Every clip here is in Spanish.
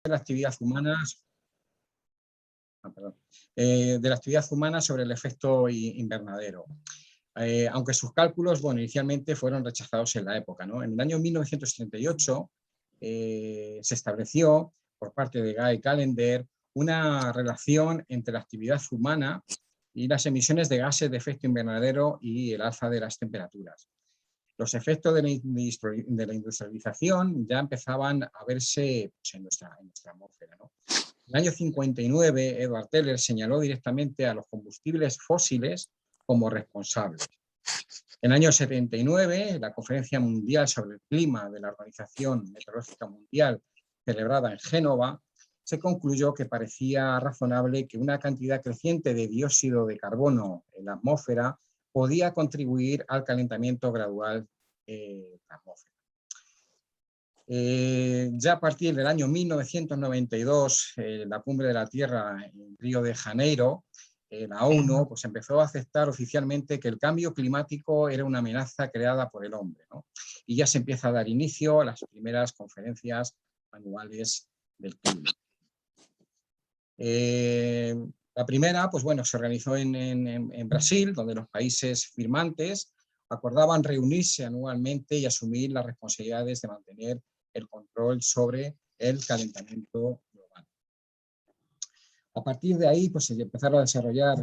de la actividad humana, de la actividad humana sobre el efecto invernadero. Aunque sus cálculos, bueno, inicialmente fueron rechazados en la época, ¿no? En el año 1938 se estableció por parte de Guy Callender una relación entre la actividad humana y las emisiones de gases de efecto invernadero y el alza de las temperaturas. Los efectos de la industrialización ya empezaban a verse, pues, en nuestra atmósfera, ¿no? En el año 59, Edward Teller señaló directamente a los combustibles fósiles como responsables. En el año 79, la Conferencia Mundial sobre el Clima de la Organización Meteorológica Mundial, celebrada en Génova, se concluyó que parecía razonable que una cantidad creciente de dióxido de carbono en la atmósfera podía contribuir al calentamiento gradual de la atmósfera. Ya a partir del año 1992, la Cumbre de la Tierra en Río de Janeiro, la ONU pues empezó a aceptar oficialmente que el cambio climático era una amenaza creada por el hombre, ¿no? Y ya se empieza a dar inicio a las primeras conferencias anuales del clima. La primera, pues bueno, se organizó en Brasil, donde los países firmantes acordaban reunirse anualmente y asumir las responsabilidades de mantener el control sobre el calentamiento global. A partir de ahí, pues se empezaron a desarrollar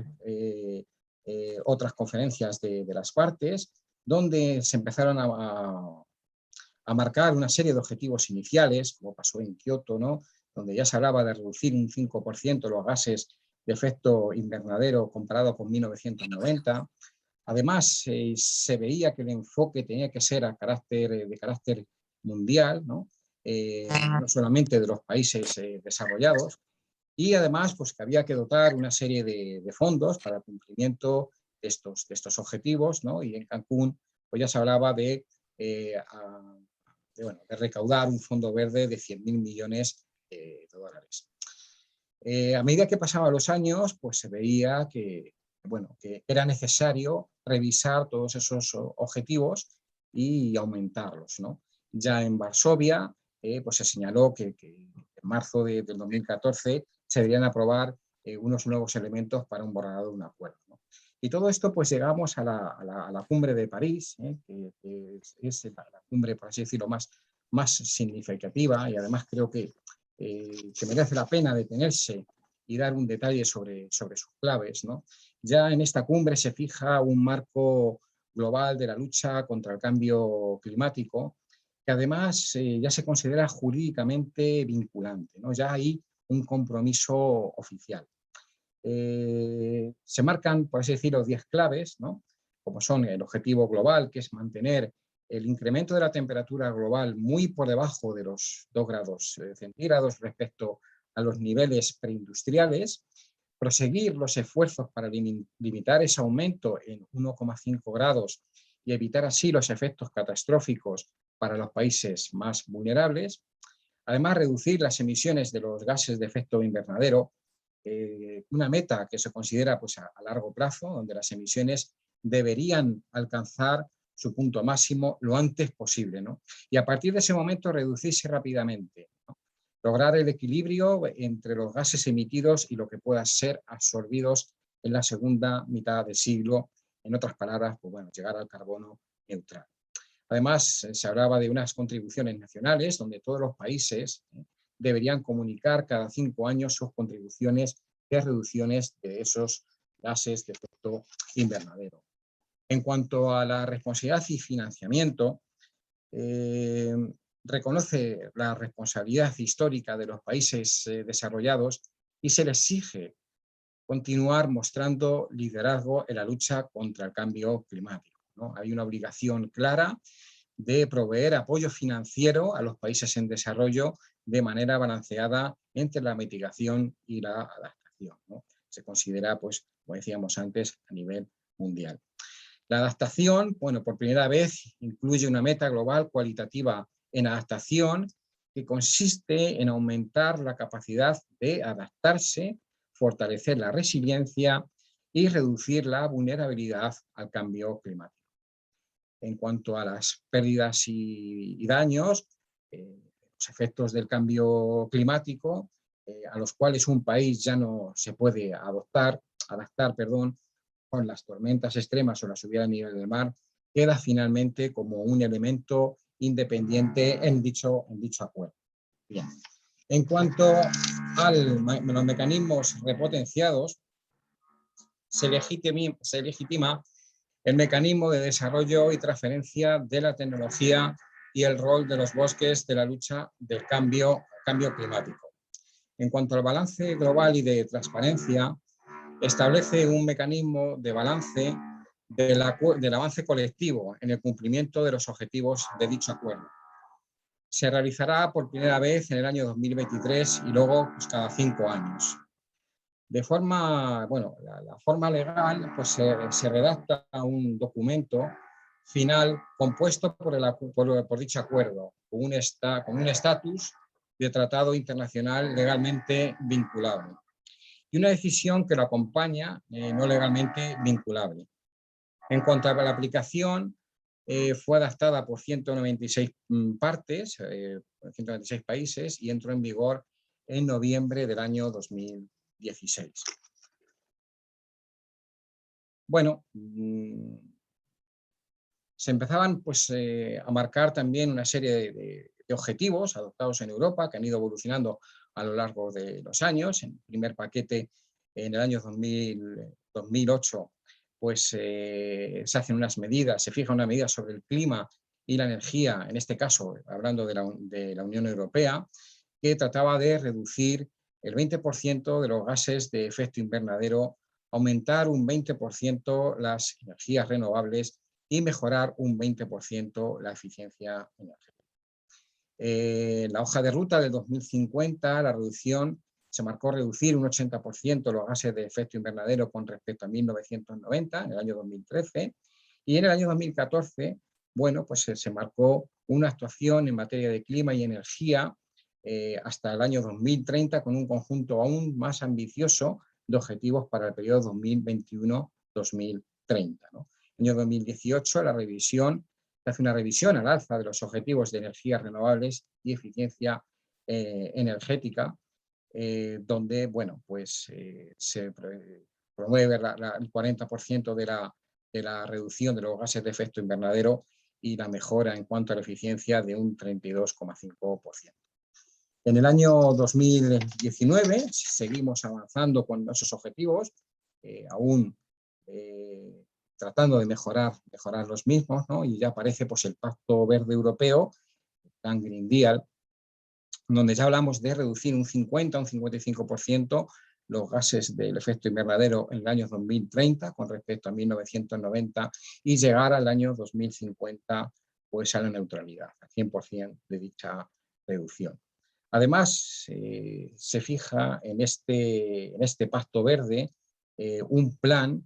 otras conferencias de las partes, donde se empezaron a marcar una serie de objetivos iniciales, como pasó en Kioto, ¿no? Donde ya se hablaba de reducir un 5% los gases de efecto invernadero comparado con 1990. Además, se veía que el enfoque tenía que ser de carácter mundial, ¿no? No solamente de los países desarrollados, y además pues, que había que dotar una serie de fondos para el cumplimiento de estos objetivos, ¿no? Y en Cancún pues, ya se hablaba de recaudar un fondo verde de 100.000 millones de dólares. A medida que pasaban los años, pues se veía que era necesario revisar todos esos objetivos y aumentarlos, ¿no? Ya en Varsovia, pues se señaló que en marzo del 2014 se deberían aprobar unos nuevos elementos para un borrador de un acuerdo, ¿no? Y todo esto, pues llegamos a la cumbre de París, que es la cumbre, por así decirlo, más significativa, y además creo que merece la pena detenerse y dar un detalle sobre sus claves, ¿no? Ya en esta cumbre se fija un marco global de la lucha contra el cambio climático, que además ya se considera jurídicamente vinculante, ¿no? Ya hay un compromiso oficial. Se marcan, por así decirlo, 10 claves, ¿no? Como son el objetivo global, que es mantener el incremento de la temperatura global muy por debajo de los 2 grados centígrados respecto a los niveles preindustriales, proseguir los esfuerzos para limitar ese aumento en 1,5 grados y evitar así los efectos catastróficos para los países más vulnerables. Además, reducir las emisiones de los gases de efecto invernadero, una meta que se considera pues, a largo plazo, donde las emisiones deberían alcanzar su punto máximo lo antes posible, ¿no? Y a partir de ese momento reducirse rápidamente, ¿no? Lograr el equilibrio entre los gases emitidos y lo que pueda ser absorbidos en la segunda mitad del siglo, en otras palabras, pues bueno, llegar al carbono neutral. Además, se hablaba de unas contribuciones nacionales donde todos los países deberían comunicar cada 5 años sus contribuciones de reducciones de esos gases de efecto invernadero. En cuanto a la responsabilidad y financiamiento, reconoce la responsabilidad histórica de los países desarrollados y se les exige continuar mostrando liderazgo en la lucha contra el cambio climático, ¿no? Hay una obligación clara de proveer apoyo financiero a los países en desarrollo de manera balanceada entre la mitigación y la adaptación, ¿no? Se considera, pues, como decíamos antes, a nivel mundial. La adaptación, bueno, por primera vez incluye una meta global cualitativa en adaptación que consiste en aumentar la capacidad de adaptarse, fortalecer la resiliencia y reducir la vulnerabilidad al cambio climático. En cuanto a las pérdidas y daños, los efectos del cambio climático, a los cuales un país ya no se puede adaptar, con las tormentas extremas o la subida del nivel del mar, queda finalmente como un elemento independiente en dicho acuerdo. Bien. En cuanto a los mecanismos repotenciados, se legitima el mecanismo de desarrollo y transferencia de la tecnología y el rol de los bosques de la lucha del cambio climático. En cuanto al balance global y de transparencia, establece un mecanismo de balance del avance colectivo en el cumplimiento de los objetivos de dicho acuerdo. Se realizará por primera vez en el año 2023 y luego pues, cada 5 años. De forma, la forma legal, pues se redacta un documento final compuesto por dicho acuerdo, con un estatus de tratado internacional legalmente vinculable y una decisión que lo acompaña no legalmente vinculable. En cuanto a la aplicación, fue adaptada por 196 partes, 196 países y entró en vigor en noviembre del año 2016. Bueno, se empezaban pues, a marcar también una serie de objetivos adoptados en Europa que han ido evolucionando a lo largo de los años. En el primer paquete, en el año 2008, pues se hacen unas medidas, se fija una medida sobre el clima y la energía, en este caso hablando de la Unión Europea, que trataba de reducir el 20% de los gases de efecto invernadero, aumentar un 20% las energías renovables y mejorar un 20% la eficiencia energética. La hoja de ruta del 2050, la reducción, se marcó reducir un 80% los gases de efecto invernadero con respecto a 1990, en el año 2013, y en el año 2014, bueno, pues se marcó una actuación en materia de clima y energía hasta el año 2030 con un conjunto aún más ambicioso de objetivos para el periodo 2021-2030, ¿no? En el año 2018 se hace una revisión al alza de los objetivos de energías renovables y eficiencia energética, donde bueno, pues, se promueve el 40% de la reducción de los gases de efecto invernadero y la mejora en cuanto a la eficiencia de un 32,5%. En el año 2019 seguimos avanzando con esos objetivos, aún tratando de mejorar los mismos, ¿no? Y ya aparece pues, el Pacto Verde Europeo, el Plan Green Deal, donde ya hablamos de reducir un 50 o un 55% los gases del efecto invernadero en el año 2030 con respecto a 1990 y llegar al año 2050 pues, a la neutralidad, al 100% de dicha reducción. Además, se fija en este Pacto Verde un plan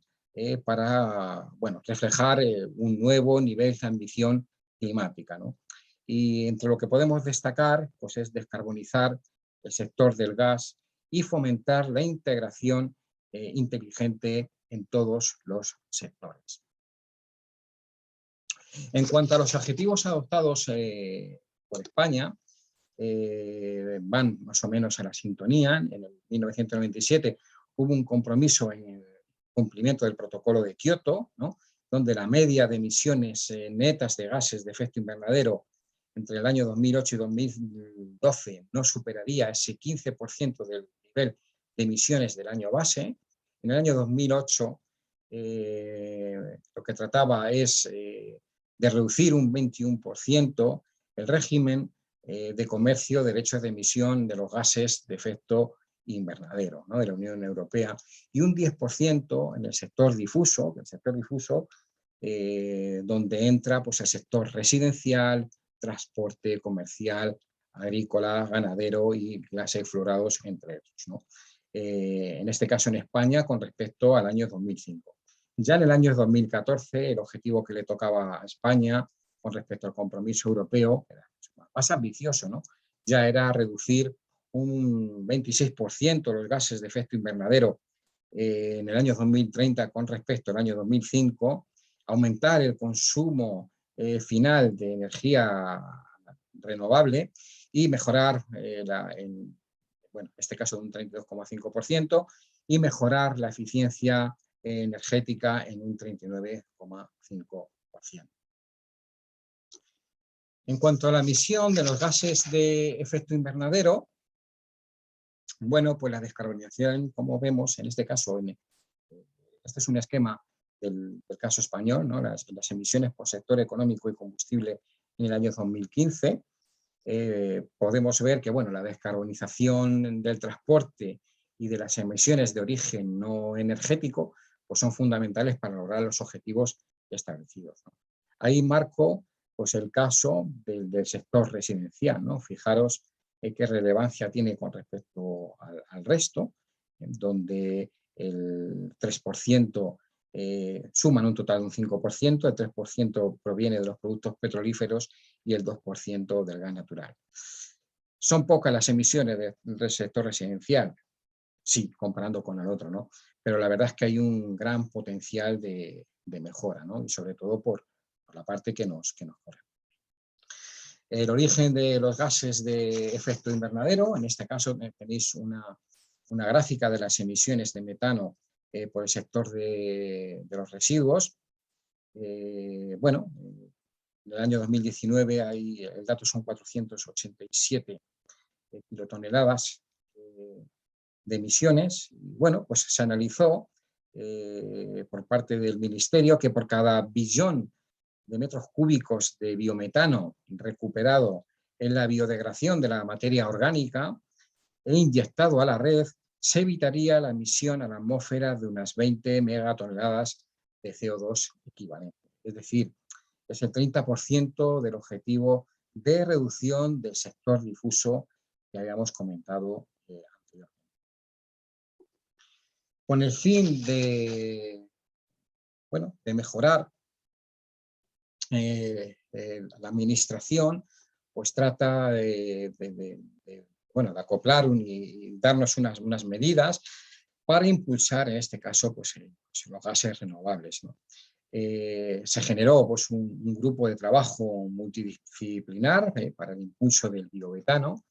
para reflejar un nuevo nivel de ambición climática, ¿no? Y entre lo que podemos destacar pues, es descarbonizar el sector del gas y fomentar la integración inteligente en todos los sectores. En cuanto a los objetivos adoptados por España, van más o menos a la sintonía. En el 1997 hubo un compromiso en el cumplimiento del protocolo de Kioto, ¿no? Donde la media de emisiones netas de gases de efecto invernadero entre el año 2008 y 2012 no superaría ese 15% del nivel de emisiones del año base. En el año 2008 lo que trataba es de reducir un 21% el régimen de comercio de derechos de emisión de los gases de efecto invernadero, ¿no? De la Unión Europea, y un 10% en el sector difuso, donde entra pues, el sector residencial, transporte comercial, agrícola, ganadero y gases fluorados, entre otros, ¿no? En este caso en España con respecto al año 2005. Ya en el año 2014 el objetivo que le tocaba a España con respecto al compromiso europeo era más ambicioso, ¿no? Ya era reducir un 26% los gases de efecto invernadero en el año 2030 con respecto al año 2005, aumentar el consumo final de energía renovable y mejorar, en este caso de un 32,5%, y mejorar la eficiencia energética en un 39,5%. En cuanto a la emisión de los gases de efecto invernadero, bueno, pues la descarbonización, como vemos en este caso, este es un esquema del caso español, ¿no? Las emisiones por sector económico y combustible en el año 2015, podemos ver que bueno, la descarbonización del transporte y de las emisiones de origen no energético pues son fundamentales para lograr los objetivos establecidos, ¿no? Ahí marco pues, el caso del sector residencial, ¿no? Fijaros qué relevancia tiene con respecto al resto, donde el 3% suman un total de un 5%, el 3% proviene de los productos petrolíferos y el 2% del gas natural. ¿Son pocas las emisiones del sector residencial? Sí, comparando con el otro, ¿no? Pero la verdad es que hay un gran potencial de mejora, ¿no? Y sobre todo por la parte que nos corre. El origen de los gases de efecto invernadero, en este caso tenéis una gráfica de las emisiones de metano por el sector de los residuos. Bueno, en el año 2019 el dato son 487 kilotoneladas de emisiones. Bueno, pues se analizó por parte del Ministerio que por cada billón de metros cúbicos de biometano recuperado en la biodegradación de la materia orgánica e inyectado a la red, se evitaría la emisión a la atmósfera de unas 20 megatoneladas de CO2 equivalente. Es decir, es el 30% del objetivo de reducción del sector difuso que habíamos comentado anteriormente. Con el fin de mejorar la administración, pues trata de acoplar y darnos unas medidas para impulsar, en este caso, pues, los gases renovables, ¿no? Se generó pues, un grupo de trabajo multidisciplinar para el impulso del biometano.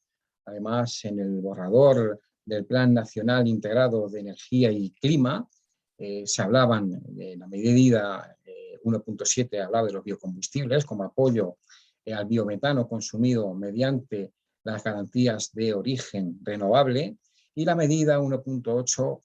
Además, en el borrador del Plan Nacional Integrado de Energía y Clima, se hablaban de la medida 1.7, hablaba de los biocombustibles como apoyo al biometano consumido mediante las garantías de origen renovable, y la medida 1.8,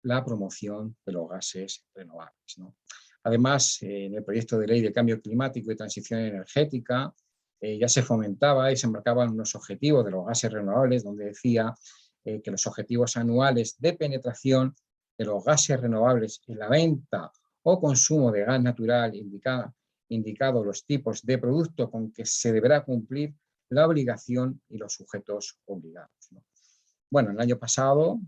la promoción de los gases renovables, ¿no? Además, en el proyecto de ley de cambio climático y transición energética ya se fomentaba y se marcaban unos objetivos de los gases renovables, donde decía que los objetivos anuales de penetración de los gases renovables en la venta o consumo de gas natural indicado los tipos de producto con que se deberá cumplir la obligación y los sujetos obligados, ¿no? Bueno, el año pasado,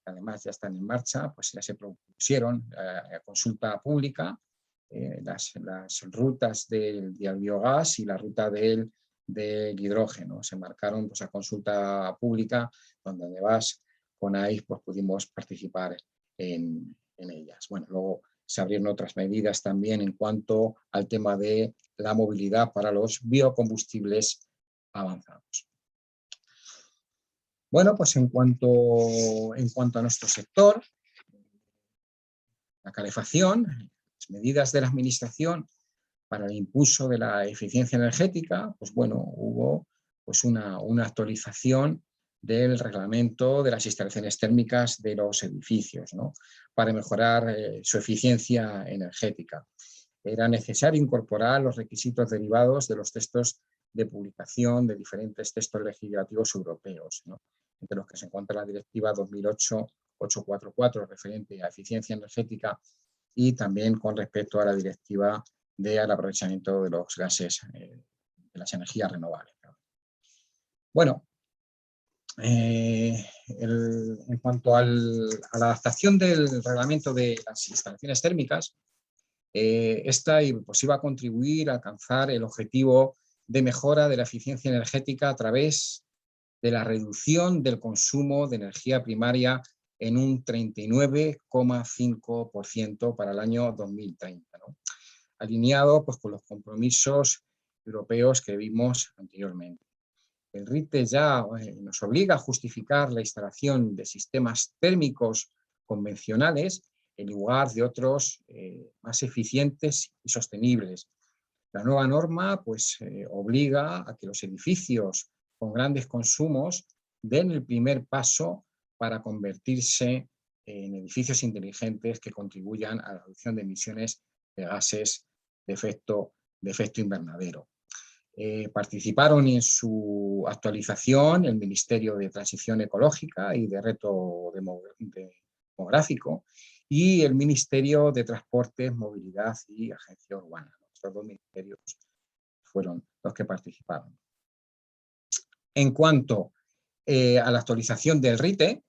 además ya están en marcha, pues ya se propusieron a consulta pública las rutas del biogás y la ruta del hidrógeno. Se marcaron pues, a consulta pública, donde además con AIS pues, pudimos participar en ellas. Bueno, luego se abrieron otras medidas también en cuanto al tema de la movilidad para los biocombustibles avanzados. Bueno, pues en cuanto a nuestro sector, la calefacción, las medidas de la administración para el impulso de la eficiencia energética, pues bueno, hubo pues una actualización del reglamento de las instalaciones térmicas de los edificios, ¿no? Para mejorar su eficiencia energética. Era necesario incorporar los requisitos derivados de los textos de publicación de diferentes textos legislativos europeos, ¿no? Entre los que se encuentra la Directiva 2008/844 referente a eficiencia energética, y también con respecto a la Directiva del aprovechamiento de los gases, de las energías renovables. Bueno, en cuanto a la adaptación del reglamento de las instalaciones térmicas, esta pues, iba a contribuir a alcanzar el objetivo de mejora de la eficiencia energética a través de la reducción del consumo de energía primaria en un 39,5% para el año 2030, ¿no? Alineado pues, con los compromisos europeos que vimos anteriormente. el RITE ya nos obliga a justificar la instalación de sistemas térmicos convencionales en lugar de otros más eficientes y sostenibles. La nueva norma pues, obliga a que los edificios con grandes consumos den el primer paso para convertirse en edificios inteligentes que contribuyan a la reducción de emisiones de gases de efecto invernadero. Participaron en su actualización el Ministerio de Transición Ecológica y de Reto Demográfico y el Ministerio de Transportes, Movilidad y Agencia Urbana. Estos dos ministerios fueron los que participaron. En cuanto a la actualización del RITE,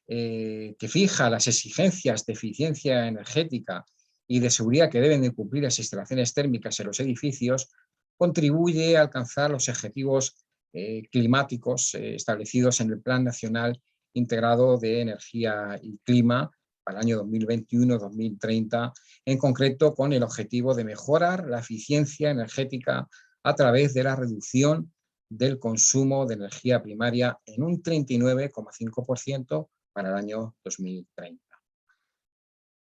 que fija las exigencias de eficiencia energética y de seguridad que deben de cumplir las instalaciones térmicas en los edificios, contribuye a alcanzar los objetivos climáticos establecidos en el Plan Nacional Integrado de Energía y Clima para el año 2021-2030, en concreto con el objetivo de mejorar la eficiencia energética a través de la reducción del consumo de energía primaria en un 39,5% para el año 2030.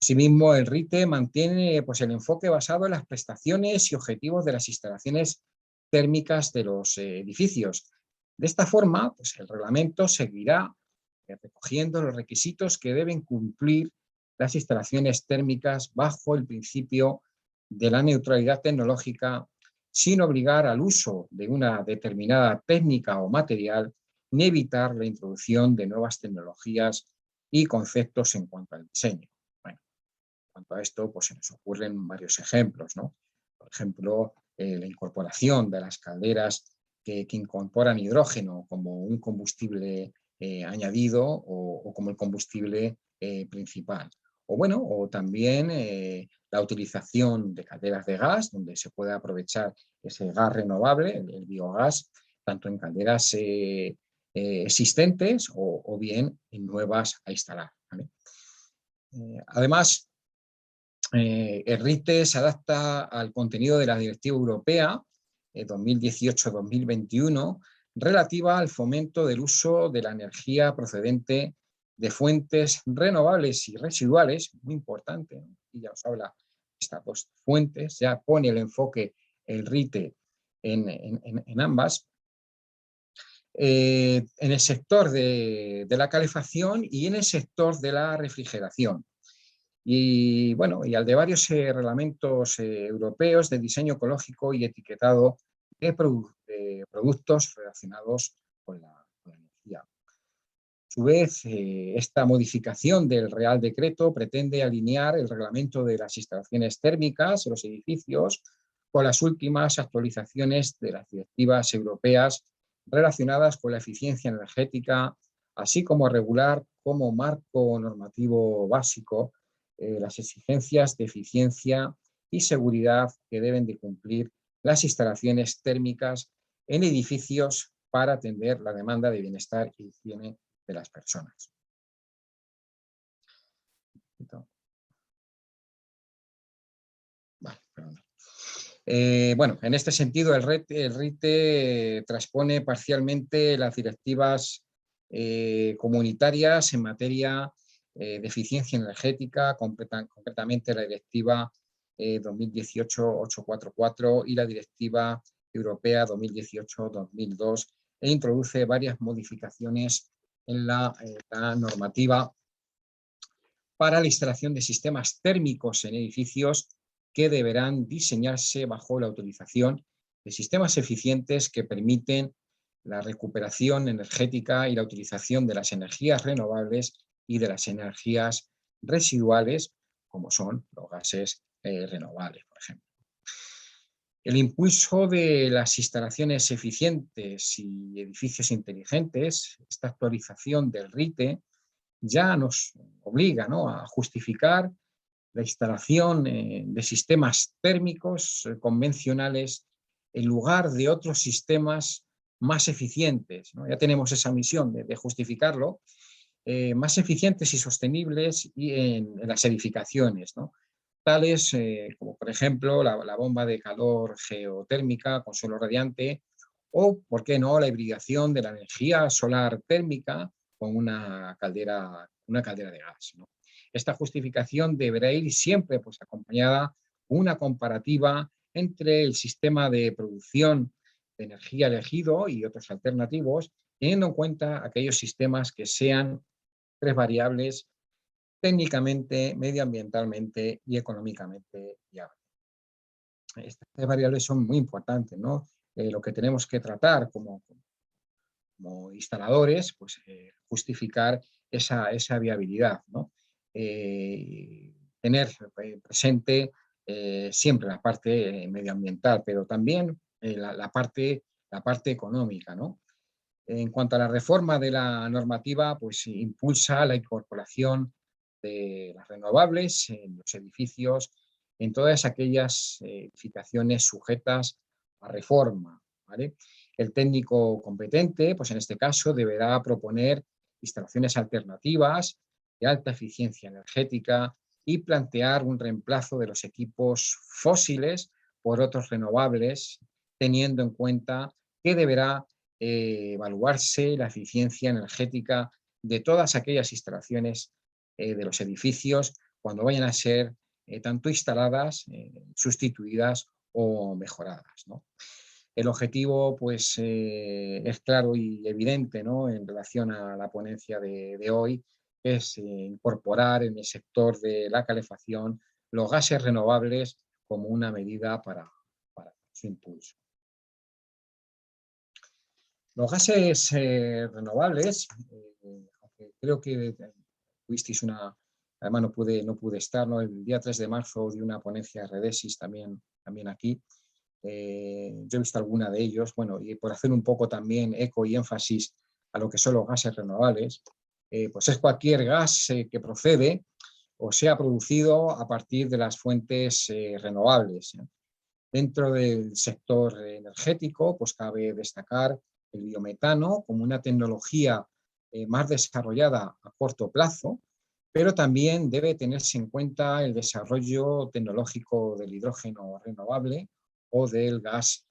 Asimismo, el RITE mantiene pues, el enfoque basado en las prestaciones y objetivos de las instalaciones térmicas de los edificios. De esta forma, pues, el reglamento seguirá recogiendo los requisitos que deben cumplir las instalaciones térmicas bajo el principio de la neutralidad tecnológica, sin obligar al uso de una determinada técnica o material, ni evitar la introducción de nuevas tecnologías y conceptos en cuanto al diseño. Bueno, en cuanto a esto, pues se nos ocurren varios ejemplos, ¿no? Por ejemplo, la incorporación de las calderas que incorporan hidrógeno como un combustible añadido o como el combustible principal. O bueno, o también la utilización de calderas de gas, donde se puede aprovechar ese gas renovable, el biogás, tanto en calderas existentes o bien en nuevas a instalar, ¿vale? Además, el RITE se adapta al contenido de la Directiva Europea 2018-2021 relativa al fomento del uso de la energía procedente de fuentes renovables y residuales, muy importante, ¿no? Y ya os habla de estas dos fuentes, ya pone el enfoque el RITE en ambas, en el sector de la calefacción y en el sector de la refrigeración. Y bueno, y al de varios reglamentos europeos de diseño ecológico y etiquetado de productos relacionados con la energía. A su vez, esta modificación del Real Decreto pretende alinear el reglamento de las instalaciones térmicas en los edificios con las últimas actualizaciones de las directivas europeas relacionadas con la eficiencia energética, así como regular como marco normativo básico las exigencias de eficiencia y seguridad que deben de cumplir las instalaciones térmicas en edificios para atender la demanda de bienestar y higiene de las personas. Vale, perdón. Bueno, en este sentido, el RITE transpone parcialmente las directivas comunitarias en materia de eficiencia energética, concretamente la Directiva 2018-844 y la Directiva Europea 2018-2002, e introduce varias modificaciones en la normativa para la instalación de sistemas térmicos en edificios que deberán diseñarse bajo la utilización de sistemas eficientes que permiten la recuperación energética y la utilización de las energías renovables y de las energías residuales, como son los gases renovables, por ejemplo. El impulso de las instalaciones eficientes y edificios inteligentes, esta actualización del RITE, ya nos obliga, ¿no?, a justificar la instalación de sistemas térmicos convencionales en lugar de otros sistemas más eficientes, ¿no? Ya tenemos esa misión de justificarlo, más eficientes y sostenibles y en las edificaciones, ¿no? Tales como por ejemplo la bomba de calor geotérmica con suelo radiante o, ¿por qué no?, la hibridación de la energía solar térmica con una caldera de gas, ¿no? Esta justificación deberá ir siempre pues, acompañada de una comparativa entre el sistema de producción de energía elegido y otros alternativos, teniendo en cuenta aquellos sistemas que sean tres variables técnicamente, medioambientalmente y económicamente viables. Estas tres variables son muy importantes, ¿no? Lo que tenemos que tratar como instaladores, pues justificar esa viabilidad, ¿no? Tener presente siempre la parte medioambiental, pero también la parte económica, ¿no? En cuanto a la reforma de la normativa, pues impulsa la incorporación de las renovables en los edificios, en todas aquellas edificaciones sujetas a reforma, ¿vale? El técnico competente, pues en este caso, deberá proponer instalaciones alternativas de alta eficiencia energética y plantear un reemplazo de los equipos fósiles por otros renovables, teniendo en cuenta que deberá evaluarse la eficiencia energética de todas aquellas instalaciones de los edificios cuando vayan a ser tanto instaladas, sustituidas o mejoradas, ¿no? El objetivo pues, es claro y evidente, ¿no?, en relación a la ponencia de hoy, es incorporar en el sector de la calefacción los gases renovables como una medida para su impulso. Los gases renovables, aunque creo que tuvisteis además no pude estar, ¿no? El día 3 de marzo di una ponencia de Redesis también aquí. Yo he visto alguna de ellos, bueno, y por hacer un poco también eco y énfasis a lo que son los gases renovables, pues es cualquier gas que procede o sea producido a partir de las fuentes renovables, ¿eh? Dentro del sector energético, pues cabe destacar el biometano como una tecnología más desarrollada a corto plazo, pero también debe tenerse en cuenta el desarrollo tecnológico del hidrógeno renovable o del gas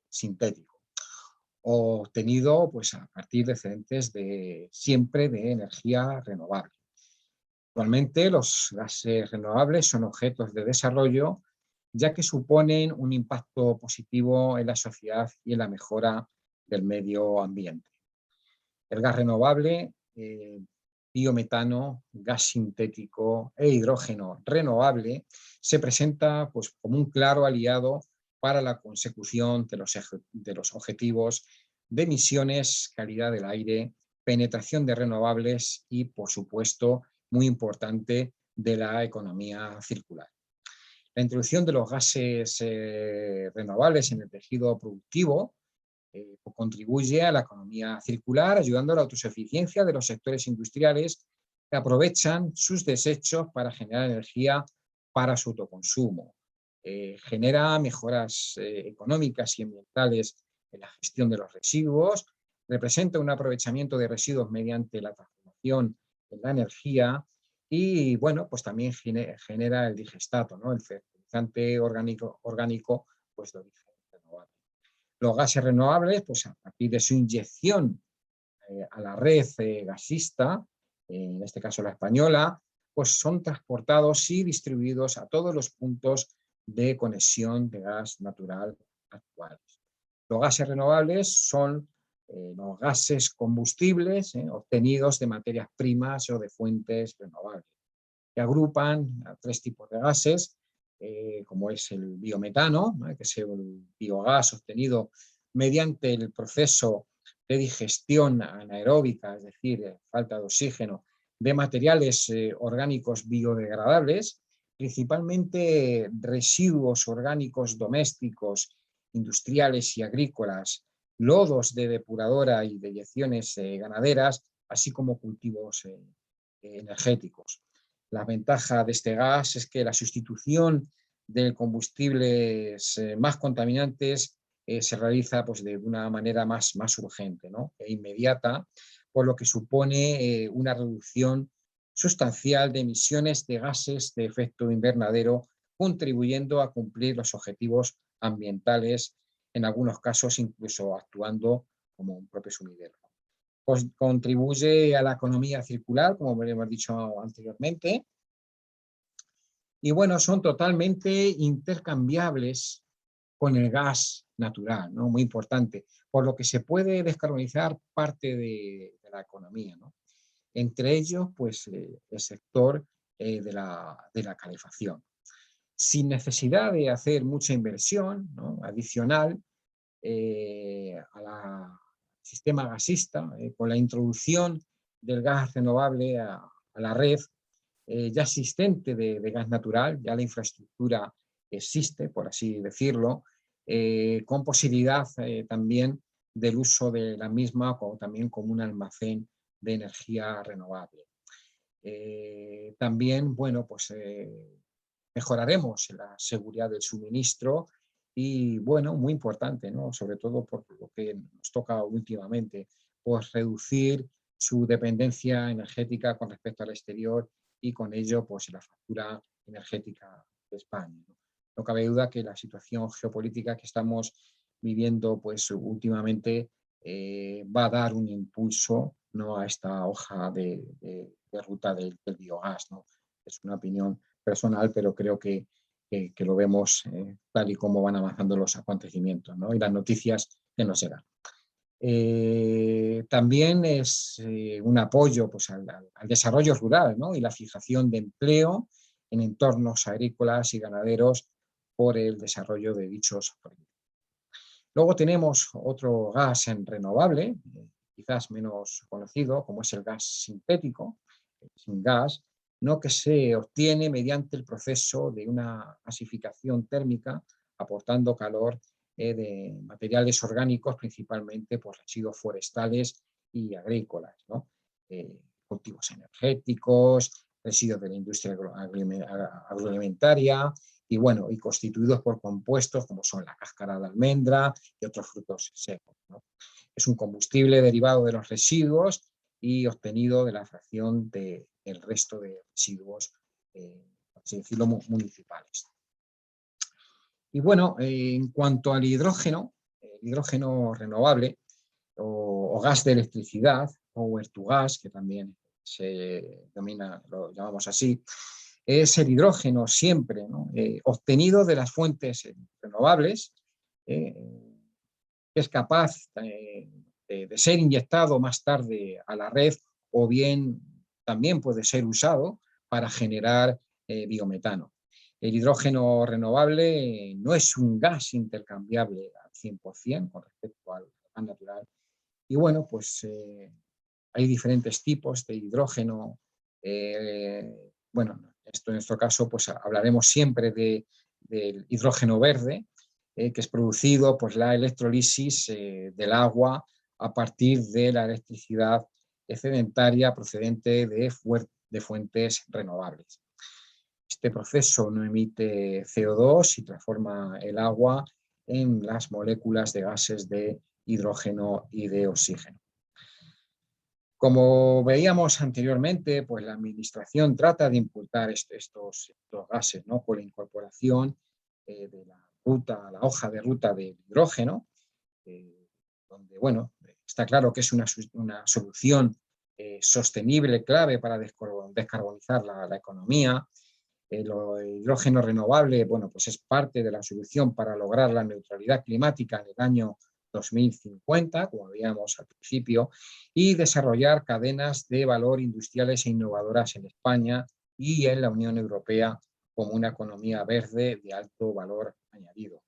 sintético, obtenido pues, a partir de excedentes siempre de energía renovable. Actualmente los gases renovables son objetos de desarrollo ya que suponen un impacto positivo en la sociedad y en la mejora del medio ambiente. El gas renovable, biometano, gas sintético e hidrógeno renovable se presenta pues, como un claro aliado para la consecución de los objetivos de emisiones, calidad del aire, penetración de renovables y, por supuesto, muy importante, de la economía circular. La introducción de los gases renovables en el tejido productivo contribuye a la economía circular, ayudando a la autosuficiencia de los sectores industriales que aprovechan sus desechos para generar energía para su autoconsumo. Genera mejoras económicas y ambientales en la gestión de los residuos, representa un aprovechamiento de residuos mediante la transformación en la energía y, bueno, pues también genera el digestato, ¿no?, el fertilizante orgánico pues, de origen renovable. Los gases renovables, pues a partir de su inyección a la red gasista, en este caso la española, pues son transportados y distribuidos a todos los puntos de conexión de gas natural actuales. Los gases renovables son los gases combustibles obtenidos de materias primas o de fuentes renovables, que agrupan a tres tipos de gases, como es el biometano, ¿no?, que es el biogás obtenido mediante el proceso de digestión anaeróbica, es decir, falta de oxígeno, de materiales orgánicos biodegradables, principalmente residuos orgánicos domésticos, industriales y agrícolas, lodos de depuradora y deyecciones ganaderas, así como cultivos energéticos. La ventaja de este gas es que la sustitución de combustibles más contaminantes se realiza pues, de una manera más urgente, ¿no?, e inmediata, por lo que supone una reducción sustancial de emisiones de gases de efecto invernadero, contribuyendo a cumplir los objetivos ambientales en algunos casos incluso actuando como un propio sumidero. Pues contribuye a la economía circular, como hemos dicho anteriormente, y bueno, son totalmente intercambiables con el gas natural, ¿no? Muy importante, por lo que se puede descarbonizar parte de la economía, ¿no? Entre ellos, pues, el sector de la calefacción. Sin necesidad de hacer mucha inversión, ¿no?, adicional al sistema gasista, con la introducción del gas renovable a la red ya existente de gas natural, ya la infraestructura existe, por así decirlo, con posibilidad también del uso de la misma como, también como un almacén de energía renovable. También, bueno, pues mejoraremos la seguridad del suministro y, bueno, muy importante, ¿no?, sobre todo por lo que nos toca últimamente, pues reducir su dependencia energética con respecto al exterior y con ello, pues, la factura energética de España, ¿no? No cabe duda que la situación geopolítica que estamos viviendo, pues, últimamente va a dar un impulso, ¿no?, a esta hoja de ruta del biogás, ¿no? Es una opinión personal, pero creo que lo vemos tal y como van avanzando los acontecimientos, ¿no?, y las noticias que nos llegan. También es un apoyo, pues, al desarrollo rural, ¿no?, y la fijación de empleo en entornos agrícolas y ganaderos por el desarrollo de dichos proyectos. Luego tenemos otro gas renovable, quizás menos conocido, como es el gas sintético, sin gas, ¿no?, que se obtiene mediante el proceso de una gasificación térmica, aportando calor de materiales orgánicos, principalmente pues, residuos forestales y agrícolas, ¿no? Cultivos energéticos, residuos de la industria agroalimentaria, y bueno, y constituidos por compuestos como son la cáscara de almendra y otros frutos secos, ¿no? Es un combustible derivado de los residuos y obtenido de la fracción del resto de residuos, por así decirlo, municipales. Y bueno, en cuanto al hidrógeno, el hidrógeno renovable o gas de electricidad, power to gas, que también se denomina, lo llamamos así, es el hidrógeno siempre, ¿no?, obtenido de las fuentes renovables, que es capaz de ser inyectado más tarde a la red o bien también puede ser usado para generar biometano. El hidrógeno renovable no es un gas intercambiable al 100% con respecto al gas natural. Y bueno, pues hay diferentes tipos de hidrógeno. Bueno, esto en nuestro caso pues hablaremos siempre del hidrógeno verde, que es producido por la electrolisis del agua a partir de la electricidad excedentaria procedente de fuentes renovables. Este proceso no emite CO2 y transforma el agua en las moléculas de gases de hidrógeno y de oxígeno. Como veíamos anteriormente, pues la administración trata de impulsar estos gases, ¿no?, con la incorporación de la hoja de ruta del hidrógeno, donde, bueno, está claro que es una solución sostenible, clave para descarbonizar la economía. El hidrógeno renovable, bueno, pues es parte de la solución para lograr la neutralidad climática en el año 2050, como veíamos al principio, y desarrollar cadenas de valor industriales e innovadoras en España y en la Unión Europea como una economía verde de alto valor añadido.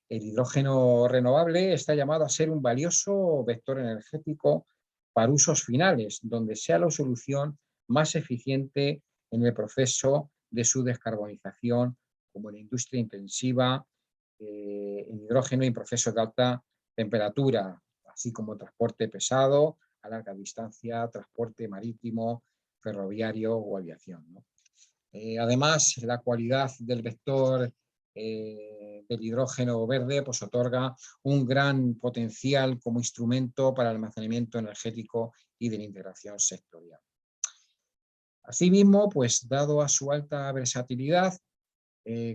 El hidrógeno renovable está llamado a ser un valioso vector energético para usos finales, donde sea la solución más eficiente en el proceso de su descarbonización, como en la industria intensiva, en hidrógeno y en procesos de alta temperatura, así como transporte pesado, a larga distancia, transporte marítimo, ferroviario o aviación, ¿no? Además, la cualidad del vector del hidrógeno verde pues otorga un gran potencial como instrumento para el almacenamiento energético y de la integración sectorial. Asimismo, pues dado a su alta versatilidad,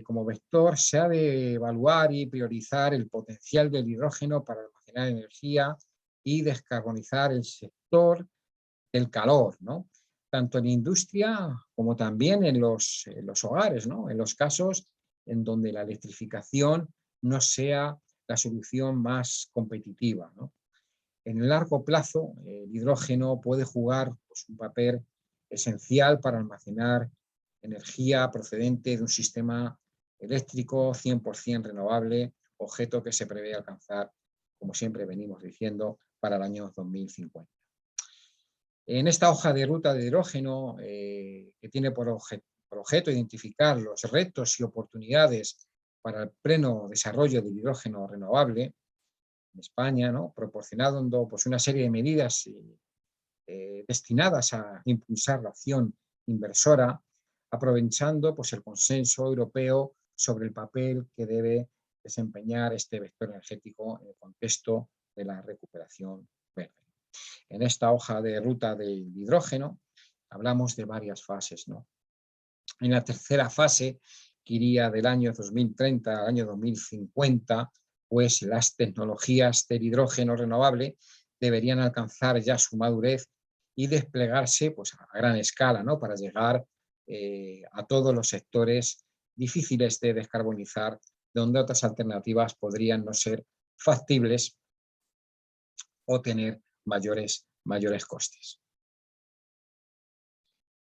como vector se ha de evaluar y priorizar el potencial del hidrógeno para almacenar energía y descarbonizar el sector del calor, ¿no? Tanto en industria como también en los hogares, ¿no? En los casos en donde la electrificación no sea la solución más competitiva, ¿no? En el largo plazo, el hidrógeno puede jugar, pues, un papel esencial para almacenar energía procedente de un sistema eléctrico 100% renovable, objeto que se prevé alcanzar, como siempre venimos diciendo, para el año 2050. En esta hoja de ruta de hidrógeno, que tiene por objeto identificar los retos y oportunidades para el pleno desarrollo del hidrógeno renovable en España, ¿no?, proporcionando, pues, una serie de medidas destinadas a impulsar la acción inversora, aprovechando, pues, el consenso europeo sobre el papel que debe desempeñar este vector energético en el contexto de la recuperación verde. En esta hoja de ruta del hidrógeno hablamos de varias fases, ¿no? En la tercera fase, que iría del año 2030 al año 2050, pues las tecnologías del hidrógeno renovable deberían alcanzar ya su madurez y desplegarse, pues, a gran escala, ¿no?, para llegar a todos los sectores difíciles de descarbonizar, donde otras alternativas podrían no ser factibles o tener mayores costes.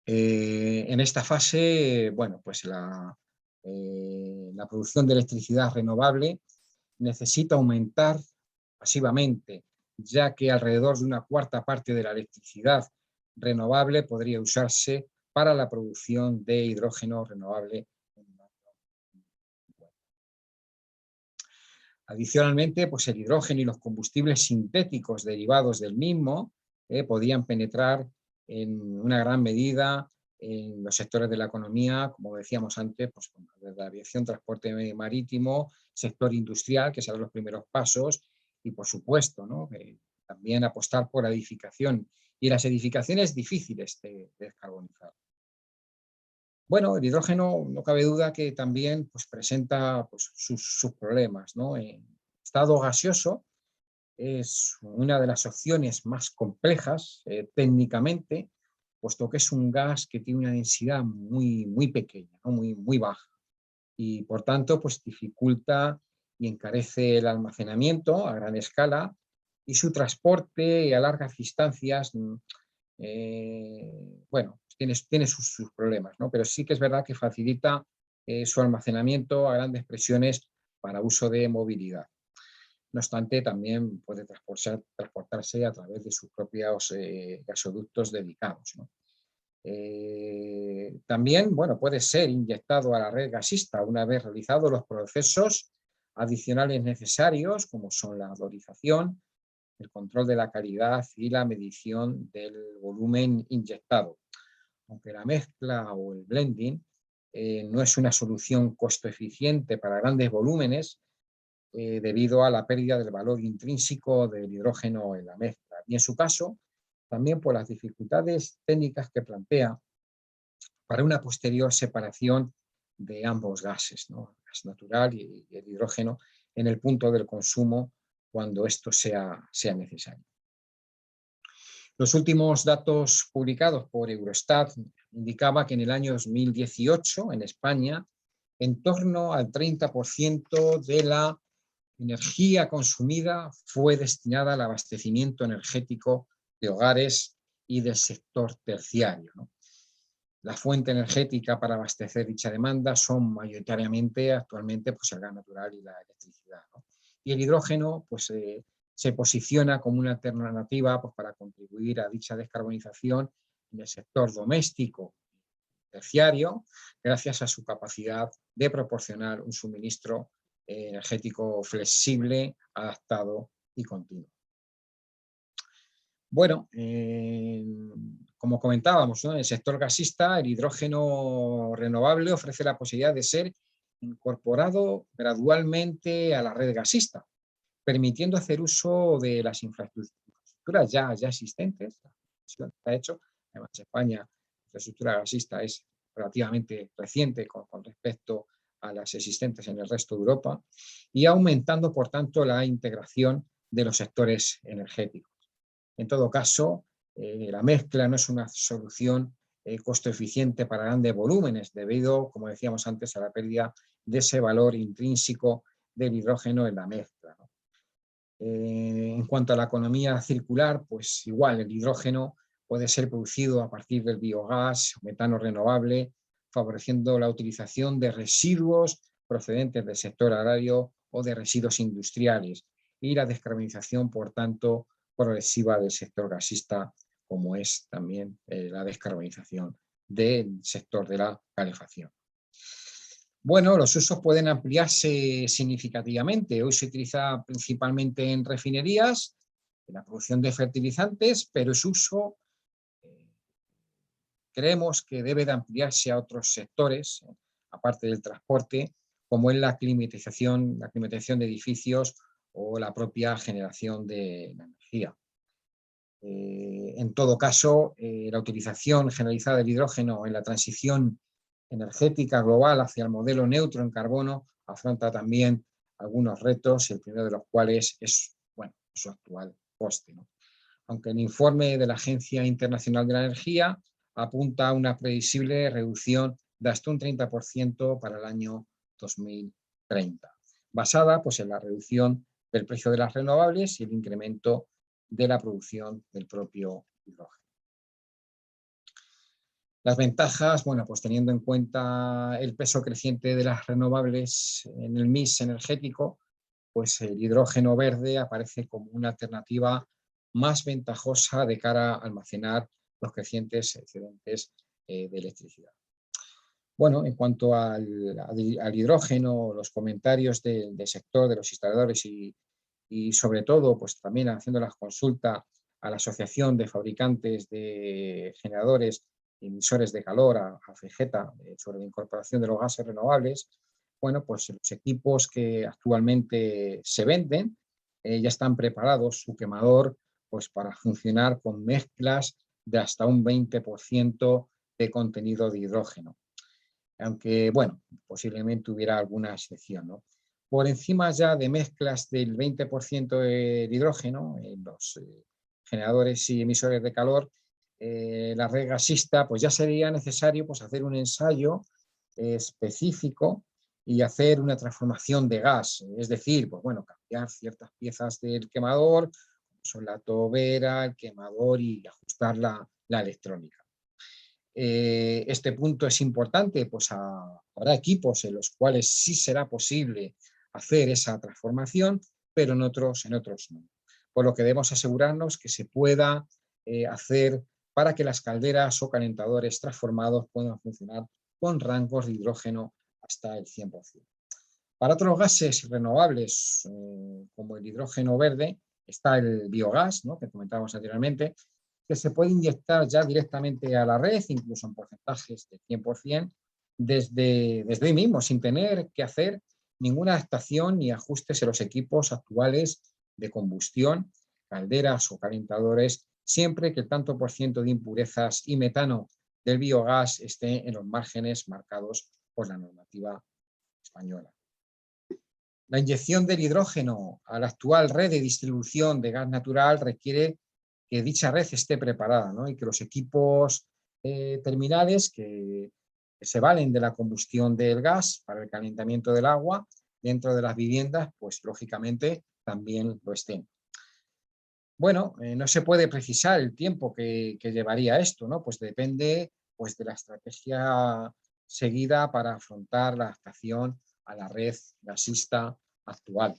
En esta fase, bueno, pues la producción de electricidad renovable necesita aumentar pasivamente, ya que alrededor de una cuarta parte de la electricidad renovable podría usarse para la producción de hidrógeno renovable. Adicionalmente, pues el hidrógeno y los combustibles sintéticos derivados del mismo podían penetrar en una gran medida en los sectores de la economía, como decíamos antes, pues, desde la aviación, transporte marítimo, sector industrial, que serán los primeros pasos, y por supuesto, ¿no?, también apostar por la edificación, y las edificaciones difíciles de descarbonizar. Bueno, el hidrógeno no cabe duda que también, pues, presenta, pues, sus problemas, ¿no? En estado gaseoso es una de las opciones más complejas técnicamente, puesto que es un gas que tiene una densidad muy pequeña, ¿no?, muy baja, y por tanto, pues, dificulta y encarece el almacenamiento a gran escala y su transporte a largas distancias. Bueno, tiene sus problemas, ¿no? Pero sí que es verdad que facilita su almacenamiento a grandes presiones para uso de movilidad. No obstante, también puede transportarse a través de sus propios gasoductos dedicados, ¿no? También, bueno, puede ser inyectado a la red gasista una vez realizados los procesos adicionales necesarios, como son la valorización, el control de la calidad y la medición del volumen inyectado. Aunque la mezcla o el blending no es una solución costo eficiente para grandes volúmenes, debido a la pérdida del valor intrínseco del hidrógeno en la mezcla. Y en su caso, también por las dificultades técnicas que plantea para una posterior separación de ambos gases, ¿no?, el gas natural y el hidrógeno, en el punto del consumo cuando esto sea necesario. Los últimos datos publicados por Eurostat indicaban que en el año 2018, en España, en torno al 30% de la energía consumida fue destinada al abastecimiento energético de hogares y del sector terciario, ¿no? La fuente energética para abastecer dicha demanda son mayoritariamente actualmente, pues, el gas natural y la electricidad, ¿no? Y el hidrógeno, pues, se posiciona como una alternativa, pues, para contribuir a dicha descarbonización en el sector doméstico terciario, gracias a su capacidad de proporcionar un suministro energético flexible, adaptado y continuo. Bueno, como comentábamos, ¿no?, en el sector gasista, el hidrógeno renovable ofrece la posibilidad de ser incorporado gradualmente a la red gasista, permitiendo hacer uso de las infraestructuras ya existentes. Se ha hecho. Además, España, la infraestructura gasista es relativamente reciente con respecto a las existentes en el resto de Europa y aumentando, por tanto, la integración de los sectores energéticos. En todo caso, la mezcla no es una solución costo eficiente para grandes volúmenes debido, como decíamos antes, a la pérdida de ese valor intrínseco del hidrógeno en la mezcla, ¿no? En cuanto a la economía circular, pues igual el hidrógeno puede ser producido a partir del biogás, metano renovable, favoreciendo la utilización de residuos procedentes del sector agrario o de residuos industriales y la descarbonización, por tanto, progresiva del sector gasista, como es también la descarbonización del sector de la calefacción. Bueno, los usos pueden ampliarse significativamente. Hoy se utiliza principalmente en refinerías, en la producción de fertilizantes, pero su uso creemos que debe de ampliarse a otros sectores, aparte del transporte, como es la climatización de edificios o la propia generación de la energía. En todo caso, la utilización generalizada del hidrógeno en la transición energética global hacia el modelo neutro en carbono afronta también algunos retos, el primero de los cuales es, bueno, su actual coste, ¿no? Aunque el informe de la Agencia Internacional de la Energía apunta a una previsible reducción de hasta un 30% para el año 2030, basada pues, en la reducción del precio de las renovables y el incremento de la producción del propio hidrógeno. Las ventajas, bueno, pues teniendo en cuenta el peso creciente de las renovables en el mix energético, pues el hidrógeno verde aparece como una alternativa más ventajosa de cara a almacenar los crecientes excedentes de electricidad. Bueno, en cuanto al hidrógeno, los comentarios del sector, de los instaladores y sobre todo, pues también haciendo la consulta a la Asociación de Fabricantes de Generadores y Emisores de Calor, a FEGETA, sobre la incorporación de los gases renovables, bueno, pues los equipos que actualmente se venden ya están preparados, su quemador, pues para funcionar con mezclas de hasta un 20% de contenido de hidrógeno. Aunque, bueno, posiblemente hubiera alguna excepción, ¿no? Por encima ya de mezclas del 20% de hidrógeno en los generadores y emisores de calor, la red gasista, pues ya sería necesario pues, hacer un ensayo específico y hacer una transformación de gas, es decir, pues bueno, cambiar ciertas piezas del quemador, como son la tobera, el quemador y ajustar la electrónica. Este punto es importante, pues habrá equipos en los cuales sí será posible hacer esa transformación, pero en otros no. Por lo que debemos asegurarnos que se pueda hacer para que las calderas o calentadores transformados puedan funcionar con rangos de hidrógeno hasta el 100%. Para otros gases renovables, como el hidrógeno verde, está el biogás, ¿no?, que comentábamos anteriormente, que se puede inyectar ya directamente a la red, incluso en porcentajes de 100%, desde hoy mismo, sin tener que hacer ninguna adaptación ni ajustes en los equipos actuales de combustión, calderas o calentadores, siempre que el tanto por ciento de impurezas y metano del biogás esté en los márgenes marcados por la normativa española. La inyección del hidrógeno a la actual red de distribución de gas natural requiere que dicha red esté preparada, ¿no?, y que los equipos terminales que se valen de la combustión del gas para el calentamiento del agua dentro de las viviendas, pues lógicamente también lo estén. Bueno, no se puede precisar el tiempo que llevaría esto, ¿no? Pues depende pues, de la estrategia seguida para afrontar la adaptación a la red gasista actual.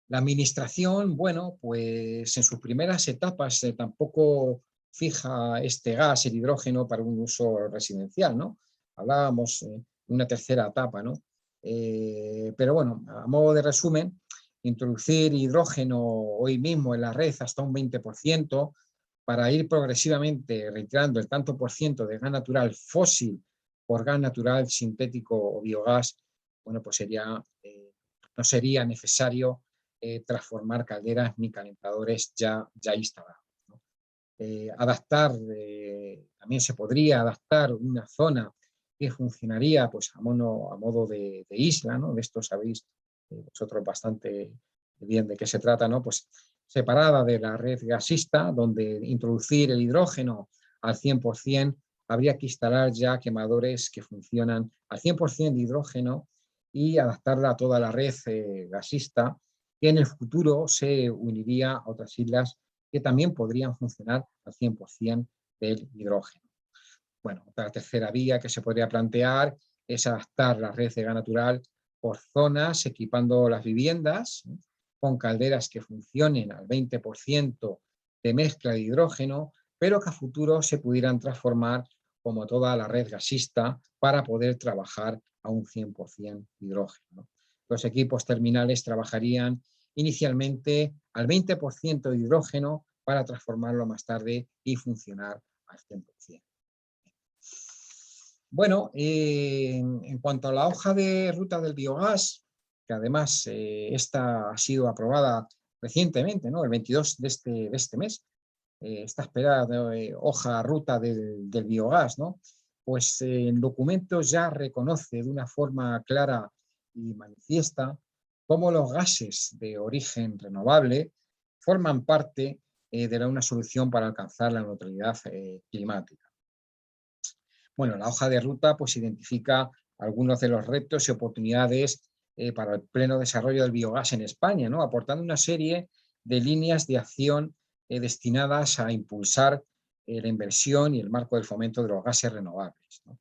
La administración, bueno, pues en sus primeras etapas tampoco fija este gas, el hidrógeno, para un uso residencial, ¿no? Hablábamos de una tercera etapa, ¿no? Pero bueno, a modo de resumen, introducir hidrógeno hoy mismo en la red hasta un 20% para ir progresivamente retirando el tanto por ciento de gas natural fósil por gas natural sintético o biogás, bueno, pues no sería necesario transformar calderas ni calentadores ya instalados, ¿no? También se podría adaptar una zona que funcionaría pues, a modo de isla, ¿no? De esto sabéis vosotros bastante bien de qué se trata, ¿no? Pues separada de la red gasista, donde introducir el hidrógeno al 100%, habría que instalar ya quemadores que funcionan al 100% de hidrógeno y adaptarla a toda la red gasista, que en el futuro se uniría a otras islas que también podrían funcionar al 100% del hidrógeno. Bueno, otra tercera vía que se podría plantear es adaptar la red de gas natural por zonas, equipando las viviendas con calderas que funcionen al 20% de mezcla de hidrógeno, pero que a futuro se pudieran transformar como toda la red gasista para poder trabajar a un 100% de hidrógeno. Los equipos terminales trabajarían inicialmente al 20% de hidrógeno para transformarlo más tarde y funcionar al 100%. Bueno, en cuanto a la hoja de ruta del biogás, que además esta ha sido aprobada recientemente, ¿no? El 22 de este mes, esta esperada hoja ruta del biogás, ¿no? Pues en documentos ya reconoce de una forma clara y manifiesta cómo los gases de origen renovable forman parte de una solución para alcanzar la neutralidad climática. Bueno, la hoja de ruta pues identifica algunos de los retos y oportunidades para el pleno desarrollo del biogás en España, ¿no? Aportando una serie de líneas de acción destinadas a impulsar la inversión y el marco del fomento de los gases renovables, ¿no?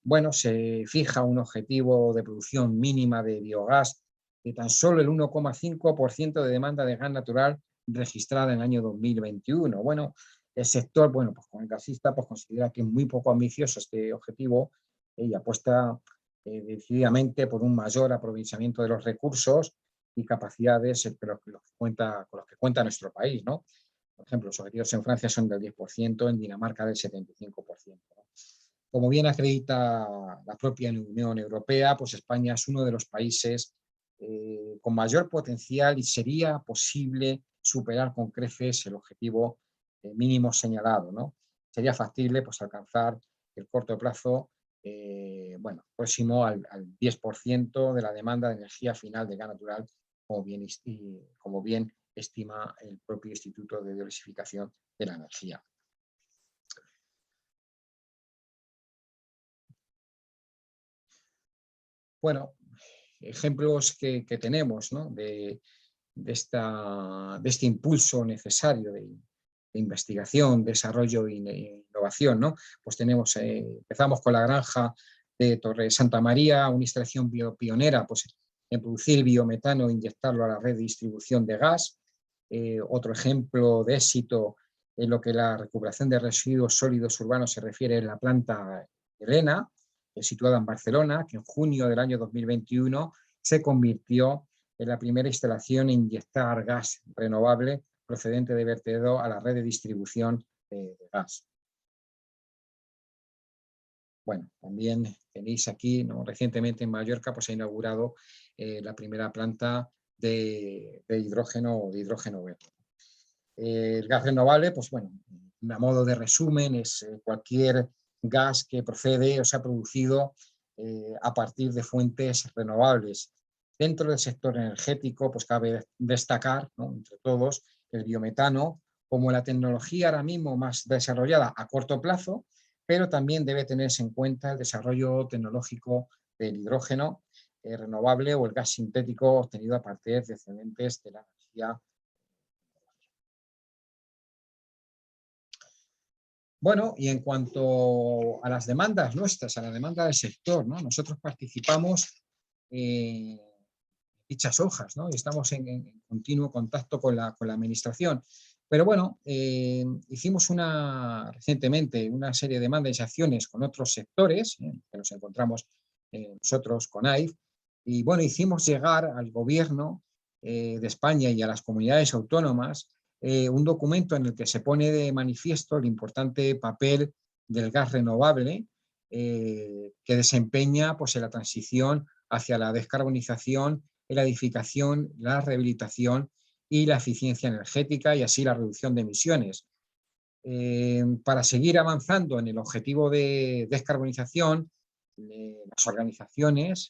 Bueno, se fija un objetivo de producción mínima de biogás de tan solo el 1,5% de demanda de gas natural registrada en el año 2021. Bueno, el sector, bueno, pues con el gasista, pues considera que es muy poco ambicioso este objetivo y apuesta decididamente por un mayor aprovechamiento de los recursos y capacidades con los que cuenta nuestro país, ¿no? Por ejemplo, los objetivos en Francia son del 10%, en Dinamarca del 75%, ¿no? Como bien acredita la propia Unión Europea, pues España es uno de los países con mayor potencial y sería posible superar con creces el objetivo mínimo señalado, ¿no? Sería factible pues, alcanzar el corto plazo bueno, próximo al 10% de la demanda de energía final de gas natural, como bien estima el propio Instituto de Diversificación de la Energía. Bueno, ejemplos que tenemos, ¿no? de este impulso necesario de investigación, desarrollo e innovación, ¿no? Pues tenemos, empezamos con la granja de Torre Santa María, una instalación pionera pues, en producir biometano e inyectarlo a la red de distribución de gas. Otro ejemplo de éxito en lo que la recuperación de residuos sólidos urbanos se refiere es la planta Elena, situada en Barcelona, que en junio del año 2021 se convirtió en la primera instalación en inyectar gas renovable procedente de vertedero a la red de distribución de gas. Bueno, también tenéis aquí, ¿no? Recientemente en Mallorca pues, se ha inaugurado la primera planta de hidrógeno o de hidrógeno verde. El gas renovable, pues bueno, a modo de resumen, es cualquier gas que procede o se ha producido a partir de fuentes renovables. Dentro del sector energético, pues cabe destacar, ¿no? Entre todos, el biometano como la tecnología ahora mismo más desarrollada a corto plazo, pero también debe tenerse en cuenta el desarrollo tecnológico del hidrógeno renovable o el gas sintético obtenido a partir de excedentes de la energía. Bueno, y en cuanto a las demandas nuestras, a la demanda del sector, ¿no? Nosotros participamos en dichas hojas, ¿no? Y estamos en continuo contacto con la administración. Pero bueno, hicimos recientemente una serie de demandas y acciones con otros sectores, que nos encontramos nosotros con AIF, y bueno, hicimos llegar al gobierno de España y a las comunidades autónomas un documento en el que se pone de manifiesto el importante papel del gas renovable que desempeña pues, en la transición hacia la descarbonización, en la edificación, la rehabilitación y la eficiencia energética y así la reducción de emisiones. Para seguir avanzando en el objetivo de descarbonización las organizaciones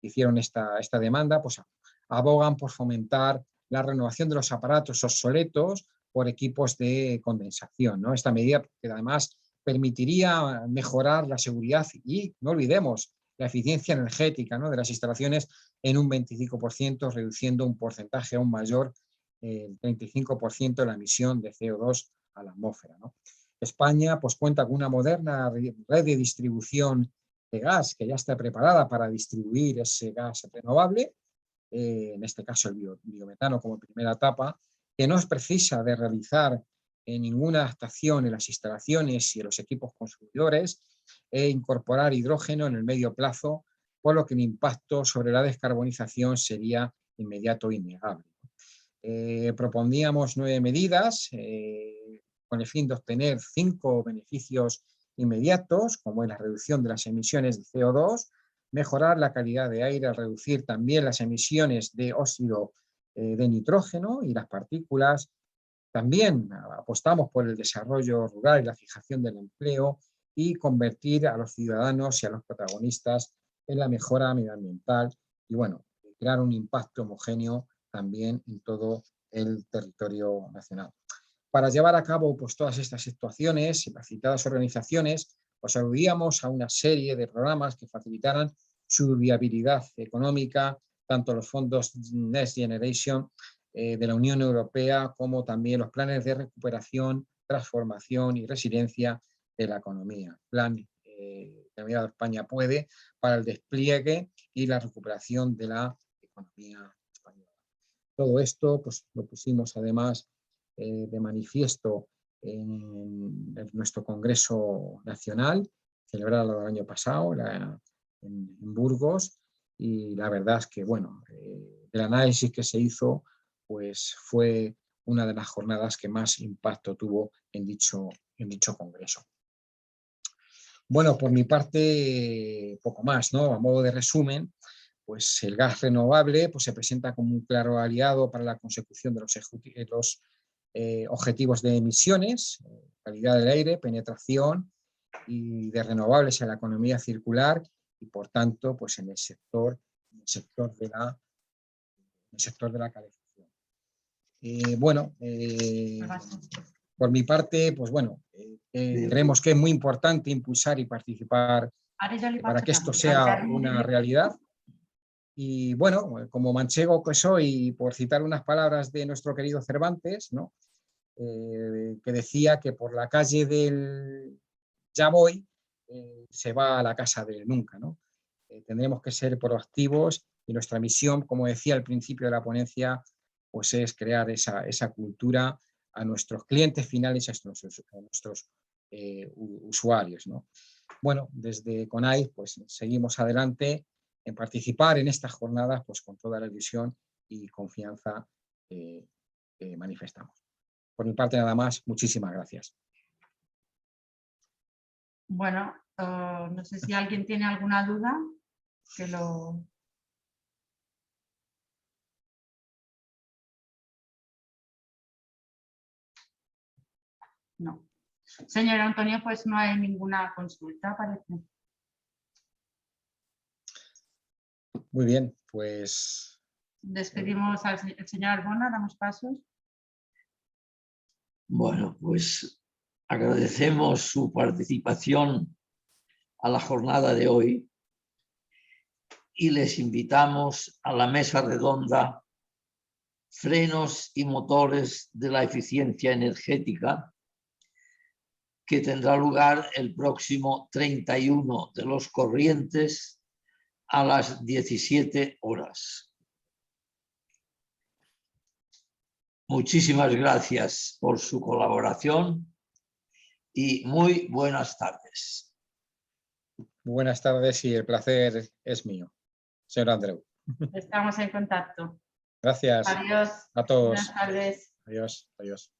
que hicieron esta demanda, pues abogan por fomentar la renovación de los aparatos obsoletos por equipos de condensación, ¿no? Esta medida que además permitiría mejorar la seguridad y, no olvidemos, la eficiencia energética, ¿no?, de las instalaciones en un 25%, reduciendo un porcentaje aún mayor, el 35% de la emisión de CO2 a la atmósfera, ¿no? España pues, cuenta con una moderna red de distribución de gas que ya está preparada para distribuir ese gas renovable, en este caso el biometano como primera etapa, que no es precisa de realizar ninguna adaptación en las instalaciones y en los equipos consumidores, e incorporar hidrógeno en el medio plazo, por lo que el impacto sobre la descarbonización sería inmediato e innegable. Proponíamos 9 medidas con el fin de obtener 5 beneficios inmediatos, como es la reducción de las emisiones de CO2, mejorar la calidad de aire al reducir también las emisiones de óxido de nitrógeno y las partículas. También apostamos por el desarrollo rural y la fijación del empleo y convertir a los ciudadanos y a los protagonistas en la mejora medioambiental y, bueno, crear un impacto homogéneo también en todo el territorio nacional. Para llevar a cabo pues, todas estas situaciones y las citadas organizaciones, pues aludíamos a una serie de programas que facilitaran su viabilidad económica, tanto los fondos Next Generation de la Unión Europea como también los planes de recuperación, transformación y resiliencia de la economía. Plan denominado España Puede para el despliegue y la recuperación de la economía española. Todo esto pues, lo pusimos además de manifiesto en nuestro Congreso Nacional, celebrado el año pasado en Burgos, y la verdad es que, bueno, el análisis que se hizo pues, fue una de las jornadas que más impacto tuvo en dicho Congreso. Bueno, por mi parte, poco más, ¿no? A modo de resumen, pues el gas renovable pues, se presenta como un claro aliado para la consecución de los objetivos de emisiones, calidad del aire, penetración y de renovables en la economía circular y, por tanto, pues en el sector de la calefacción. Bueno, por mi parte, pues bueno, creemos que es muy importante impulsar y participar para que esto sea una realidad. Y bueno, como manchego que soy, por citar unas palabras de nuestro querido Cervantes, ¿no? Que decía que por la calle del ya voy, se va a la casa del nunca, ¿no? Tendremos que ser proactivos y nuestra misión, como decía al principio de la ponencia, pues es crear esa cultura a nuestros clientes finales, a nuestros usuarios, ¿no? Bueno, desde CONAIE pues seguimos adelante en participar en estas jornadas pues con toda la ilusión y confianza que manifestamos. Por mi parte nada más, muchísimas gracias. Bueno, no sé si alguien tiene alguna duda, que lo... No. Señor Antonio, pues no hay ninguna consulta, parece. Muy bien, pues... Despedimos al señor Arbona, damos pasos. Bueno, pues agradecemos su participación a la jornada de hoy y les invitamos a la mesa redonda Frenos y motores de la eficiencia energética, que tendrá lugar el próximo 31 de los corrientes a las 17 horas. Muchísimas gracias por su colaboración y muy buenas tardes. Buenas tardes y el placer es mío, señor Andreu. Estamos en contacto. Gracias. Adiós. A todos. Buenas tardes. Adiós. Adiós.